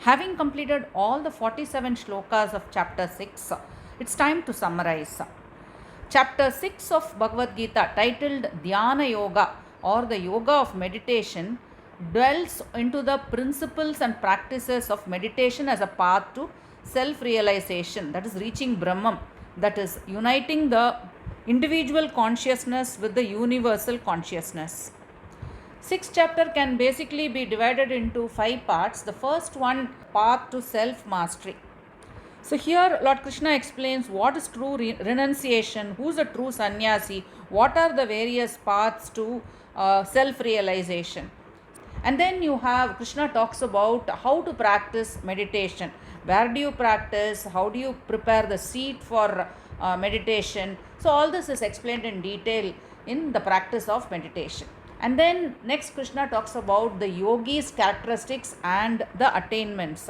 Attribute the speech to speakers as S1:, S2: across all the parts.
S1: Having completed all the 47 shlokas of chapter 6, it's time to summarize. Chapter 6 of Bhagavad Gita, titled Dhyana Yoga or the Yoga of Meditation, dwells into the principles and practices of meditation as a path to self-realization, that is reaching Brahman, that is uniting the individual consciousness with the universal consciousness. Sixth chapter can basically be divided into 5 parts. The first one, path to self-mastery. So here Lord Krishna explains what is true renunciation, who is a true sannyasi, what are the various paths to self-realization. And then you have Krishna talks about how to practice meditation. Where do you practice? How do you prepare the seat for meditation? So all this is explained in detail in the practice of meditation. And then next Krishna talks about the yogi's characteristics and the attainments.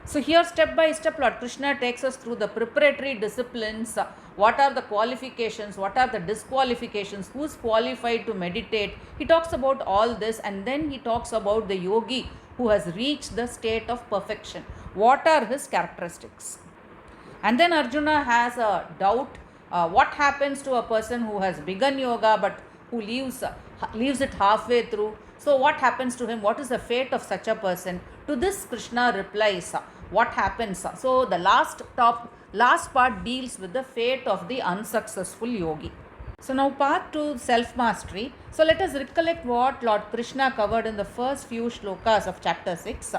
S1: So here step by step Lord Krishna takes us through the preparatory disciplines. What are the qualifications? What are the disqualifications? Who is qualified to meditate? He talks about all this, and then he talks about the yogi who has reached the state of perfection. What are his characteristics? And then Arjuna has a doubt. What happens to a person who has begun yoga but who leaves it halfway through? So what happens to him? What is the fate of such a person? To this Krishna replies, what happens? So the last part deals with the fate of the unsuccessful yogi. So now path to self-mastery. So let us recollect what Lord Krishna covered in the first few shlokas of chapter 6.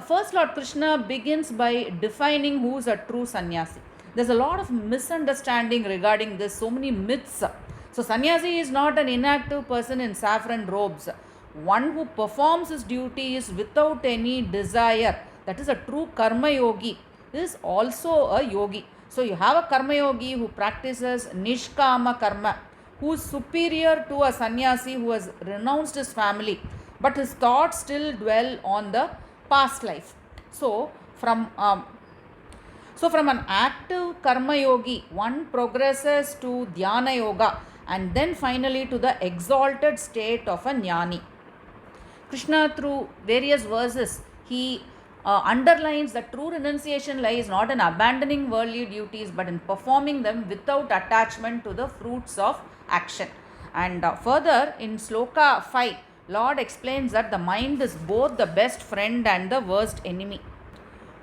S1: First Lord Krishna begins by defining who is a true sannyasi. There's a lot of misunderstanding regarding this, so many myths. So sannyasi is not an inactive person in saffron robes. One who performs his duties without any desire, that is a true karma yogi, is also a yogi. So you have a karma yogi who practices nishkama karma, who is superior to a sannyasi who has renounced his family, but his thoughts still dwell on the past life. So from an active karma yogi, one progresses to dhyana yoga and then finally to the exalted state of a jnani. Krishna, through various verses, he underlines that true renunciation lies not in abandoning worldly duties but in performing them without attachment to the fruits of action. And further, in Sloka 5, Lord explains that the mind is both the best friend and the worst enemy.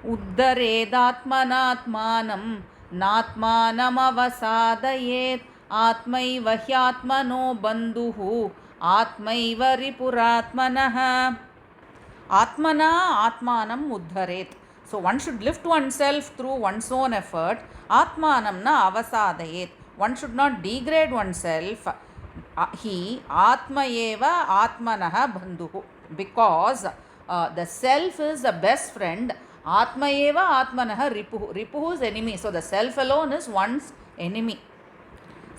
S1: Uddaredatmanatmanam natmanam avasadayet atmaiva hyatmano bandhuhu atmaiva ripuratmanah. Atmana atmanam uddharet. So one should lift oneself through one's own effort. Atmanam na avasadayet. One should not degrade oneself. He atmayeva atmanaha bandhuhu. Because the self is the best friend. Atmayeva atmanaha ripuhu. Ripuhu is enemy. So the self alone is one's enemy.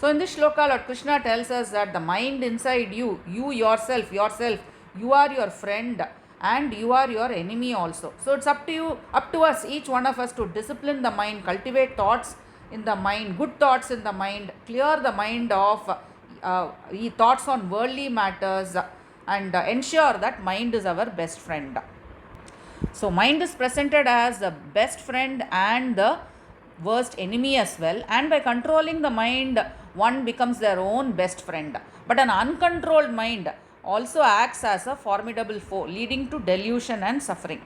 S1: So in this shloka, Lord Krishna tells us that the mind inside you yourself, you are your friend and you are your enemy also. So it's up to us, each one of us, to discipline the mind, cultivate thoughts in the mind, good thoughts in the mind, clear the mind of thoughts on worldly matters, and ensure that mind is our best friend. So mind is presented as the best friend and the worst enemy as well, and by controlling the mind, one becomes their own best friend. But an uncontrolled mind also acts as a formidable foe, leading to delusion and suffering.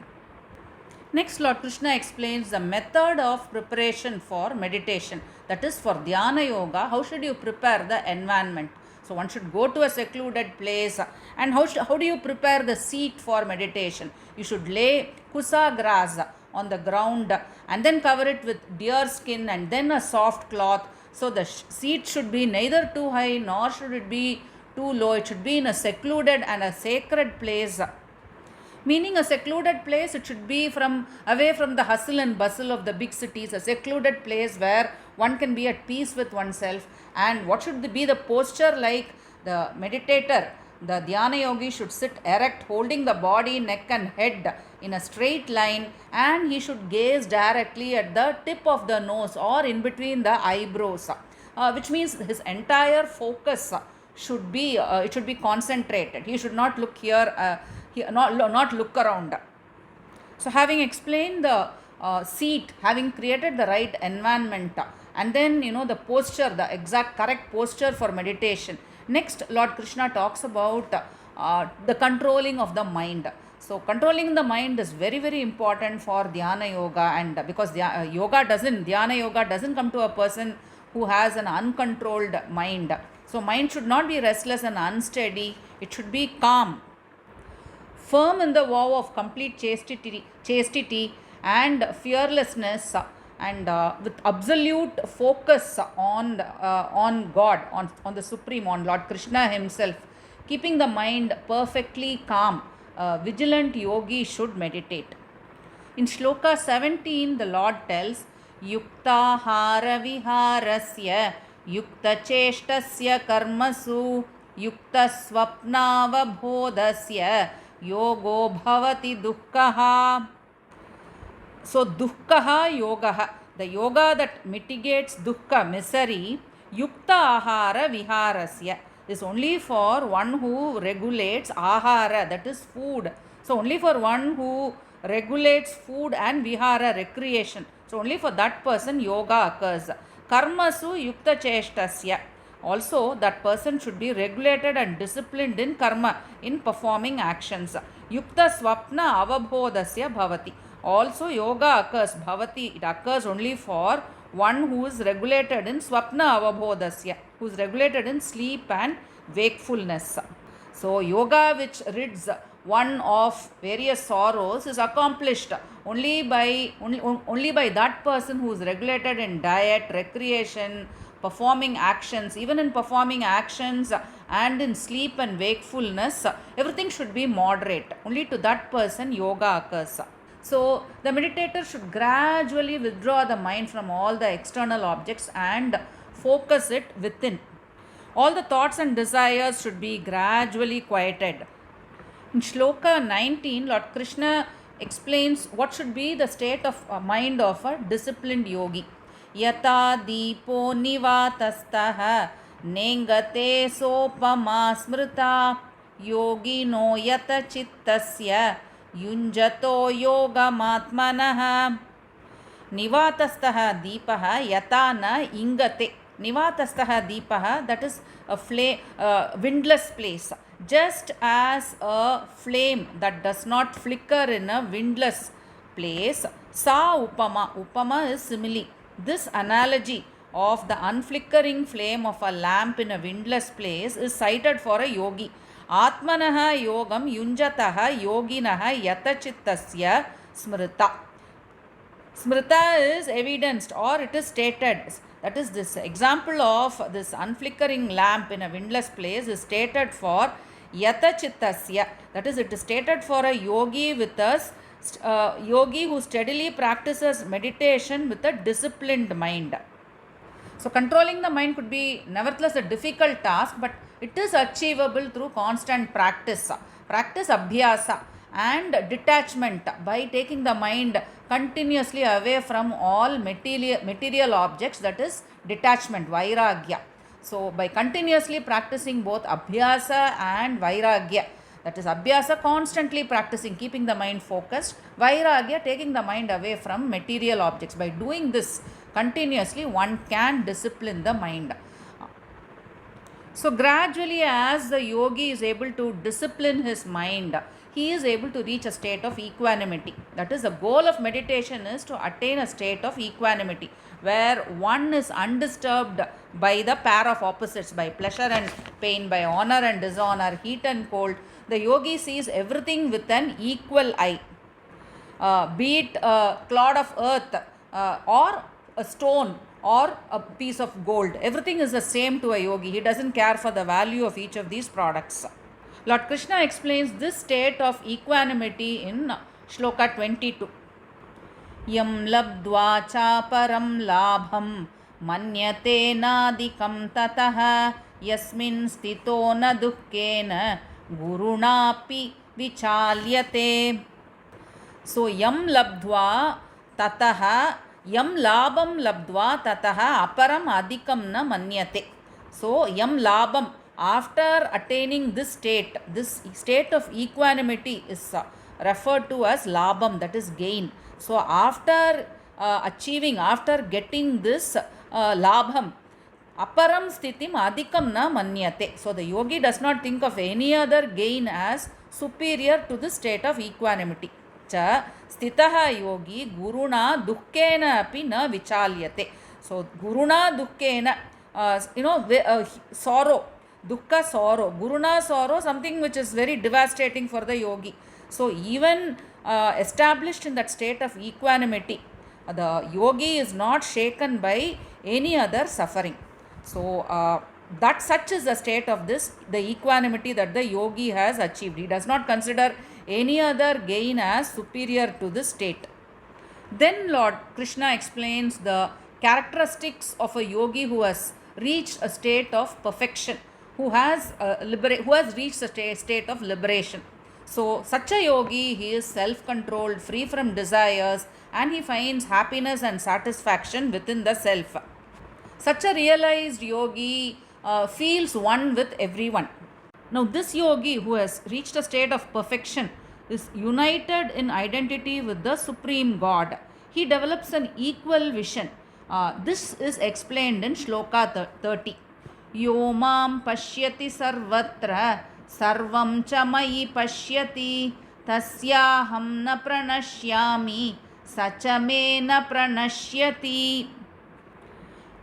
S1: Next, Lord Krishna explains the method of preparation for meditation, that is for dhyana yoga. How should you prepare the environment? So one should go to a secluded place. And how do you prepare the seat for meditation? You should lay kusa grass on the ground and then cover it with deer skin and then a soft cloth. So the seat should be neither too high nor should it be too low. It should be in a secluded and a sacred place. Meaning a secluded place, it should be away from the hustle and bustle of the big cities, a secluded place where one can be at peace with oneself. And what should be the posture? Like the meditator, the dhyana yogi should sit erect, holding the body, neck and head in a straight line, and he should gaze directly at the tip of the nose or in between the eyebrows, which means his entire focus should be concentrated. He should not look here, not look around. So, having explained the seat, having created the right environment, and then the posture, the exact correct posture for meditation. Next, Lord Krishna talks about the controlling of the mind. So, controlling the mind is very, very important for dhyana yoga, and because dhyana yoga doesn't come to a person who has an uncontrolled mind. So, mind should not be restless and unsteady, it should be calm, firm in the vow of complete chastity and fearlessness, and with absolute focus on God, on the Supreme, on Lord Krishna Himself, keeping the mind perfectly calm. Vigilant yogi should meditate. In Shloka 17, the Lord tells, Yuktahara viharasya yuktacheshtasya karmasu yuktasvapnavabhodasya yogo bhavati dukkha. So, dukkha yoga, the yoga that mitigates dukkha, misery, yukta ahara viharasya, is only for one who regulates ahara, that is food. So, only for one who regulates food and vihara, recreation. So, only for that person yoga occurs. Karmasu yukta cheshtasya. Also, that person should be regulated and disciplined in karma, in performing actions. Yukta swapna avabhodasya bhavati. Also, yoga occurs, bhavati, it occurs only for one who is regulated in swapna avabhodasya, who is regulated in sleep and wakefulness. So, yoga which rids one of various sorrows is accomplished only by that person who is regulated in diet, recreation, performing actions. Even in performing actions and in sleep and wakefulness, everything should be moderate. Only to that person yoga occurs. So, the meditator should gradually withdraw the mind from all the external objects and focus it within. All the thoughts and desires should be gradually quieted. In Shloka 19, Lord Krishna explains what should be the state of mind of a disciplined yogi. Yata deepo nivatastaha nengate sopama smrita yogino yata chittasya yunjato yogamatmanah. Nivatastaha deepaha yata na ingate. Nivatastaha deepaha, that is a windless place. Just as a flame that does not flicker in a windless place, sa upama. Upama is simile. This analogy of the unflickering flame of a lamp in a windless place is cited for a yogi. Atmanaha yogam yunjataha yoginaha yatachittasya smrita. Smrita is evidenced or it is stated. That is, this example of this unflickering lamp in a windless place is stated for yatachittasya. That is, it is stated for a yogi with us, yogi who steadily practices meditation with a disciplined mind. So, controlling the mind could be nevertheless a difficult task, but it is achievable through constant practice. Practice abhyasa and detachment by taking the mind continuously away from all material objects, that is detachment, vairagya. So, by continuously practicing both abhyasa and vairagya, that is abhyasa, constantly practicing, keeping the mind focused, vairagya, taking the mind away from material objects. By doing this continuously, one can discipline the mind. So, gradually, as the yogi is able to discipline his mind, he is able to reach a state of equanimity. That is, the goal of meditation is to attain a state of equanimity, where one is undisturbed by the pair of opposites, by pleasure and pain, by honor and dishonor, heat and cold. The yogi sees everything with an equal eye. Be it a clod of earth or a stone or a piece of gold, everything is the same to a yogi. He doesn't care for the value of each of these products. Lord Krishna explains this state of equanimity in Shloka 22. Yam labdva chaparam labham manyate nadikam tataha yasmin stito na dukkena gurunapi vichalyate. So, yam labdva tataha, yam labam labdva tataha aparam adikam na manyate. So, yam labam, after attaining this state of equanimity is referred to as labham, that is gain. So after after getting this labham, aparam sthitim adhikam na manyate. So the yogi does not think of any other gain as superior to the state of equanimity. Cha sthitaha yogi guruna dukkena api na vichalyate. So guruna dukkena, sorrow, dukkha, sorrow, guruna, sorrow, something which is very devastating for the yogi. So even established in that state of equanimity, the yogi is not shaken by any other suffering. So that such is the state of this, the equanimity that the yogi has achieved. He does not consider any other gain as superior to this state. Then Lord Krishna explains the characteristics of a yogi who has reached a state of perfection, who has reached a state of liberation. So such a yogi, he is self-controlled, free from desires, and he finds happiness and satisfaction within the self. Such a realized yogi feels one with everyone. Now this yogi who has reached a state of perfection is united in identity with the Supreme God. He develops an equal vision. This is explained in Shloka 30. Yo mam pashyati sarvatra sarvam cha mayi pashyati tasyaham na pranashyami sacha me na pranashyati.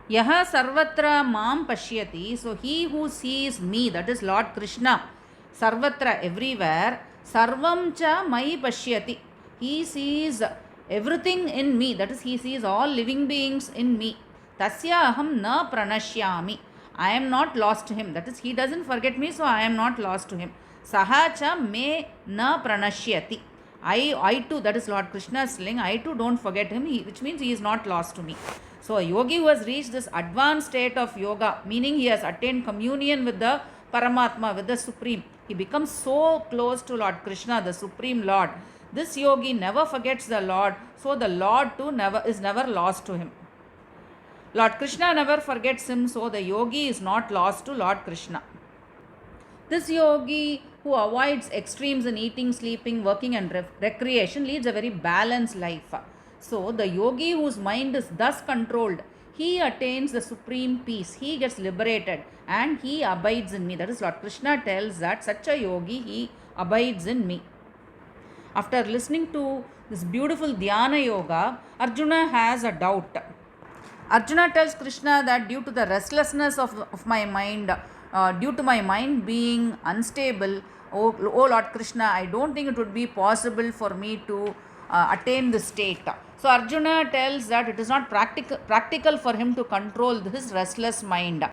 S1: Yaha sarvatra mam pashyati. So he who sees me, that is Lord Krishna, sarvatra, everywhere, sarvam cha mayi pashyati. He sees everything in me, that is he sees all living beings in me. Tasya aham na pranashyami. I am not lost to him, that is he doesn't forget me, so I am not lost to him. Saha cha me na pranashyati. I too, that is Lord Krishna is saying, I too don't forget him, which means he is not lost to me. So a yogi who has reached this advanced state of yoga, meaning he has attained communion with the Paramatma, with the Supreme, he becomes so close to Lord Krishna, the Supreme Lord. This yogi never forgets the Lord, so the Lord too is never lost to him. Lord Krishna never forgets him, so the yogi is not lost to Lord Krishna. This yogi who avoids extremes in eating, sleeping, working and recreation leads a very balanced life. So the yogi whose mind is thus controlled, he attains the supreme peace, he gets liberated and he abides in me. That is Lord Krishna tells that such a yogi, he abides in me. After listening to this beautiful Dhyana Yoga, Arjuna has a doubt. Arjuna tells Krishna that due to the restlessness of my mind, due to my mind being unstable, oh Lord Krishna, I don't think it would be possible for me to attain this state. So Arjuna tells that it is not practical for him to control his restless mind.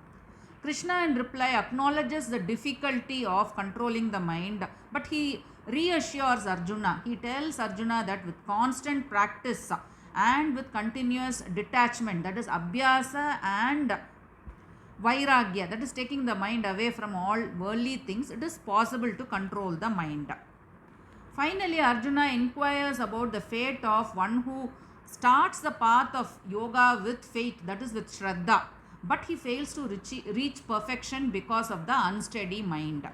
S1: Krishna in reply acknowledges the difficulty of controlling the mind, but he reassures Arjuna. He tells Arjuna that with constant practice and with continuous detachment, that is abhyasa and vairagya, that is taking the mind away from all worldly things, it is possible to control the mind. Finally, Arjuna inquires about the fate of one who starts the path of yoga with faith, that is with Shraddha, but he fails to reach perfection because of the unsteady mind.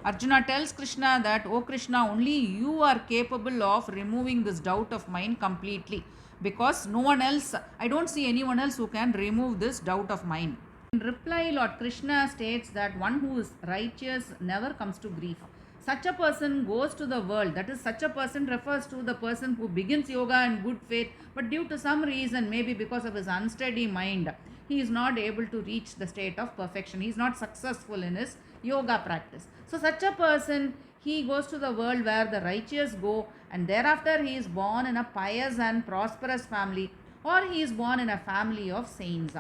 S1: Arjuna tells Krishna that, oh Krishna, only you are capable of removing this doubt of mine completely, because no one else, I don't see anyone else who can remove this doubt of mine. In reply, Lord Krishna states that one who is righteous never comes to grief. Such a person goes to the world, that is, such a person refers to the person who begins yoga in good faith, but due to some reason, maybe because of his unsteady mind, he is not able to reach the state of perfection. He is not successful in his yoga practice. So such a person, he goes to the world where the righteous go, and thereafter he is born in a pious and prosperous family, or he is born in a family of saints.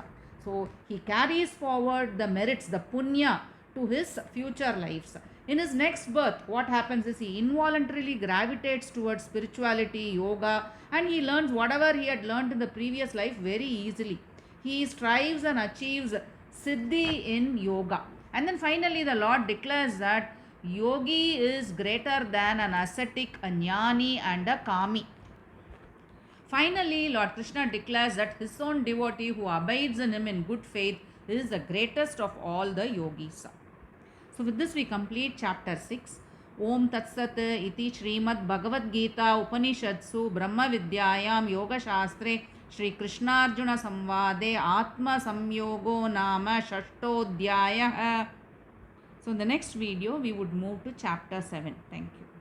S1: So he carries forward the merits, the punya, to his future lives. In his next birth, what happens is he involuntarily gravitates towards spirituality, yoga, and he learns whatever he had learned in the previous life very easily. He strives and achieves siddhi in yoga. And then finally the Lord declares that yogi is greater than an ascetic, a jnani and a kami. Finally, Lord Krishna declares that his own devotee who abides in him in good faith is the greatest of all the yogis. So with this we complete chapter 6. Om Tat Sat iti Srimad Bhagavad Gita Upanishadsu Brahma Vidyayam Yoga Shastre Shri Krishnarjuna Samvade Atma Samyogo Nama Shashtodhyayah. So in the next video we would move to chapter 7. Thank you.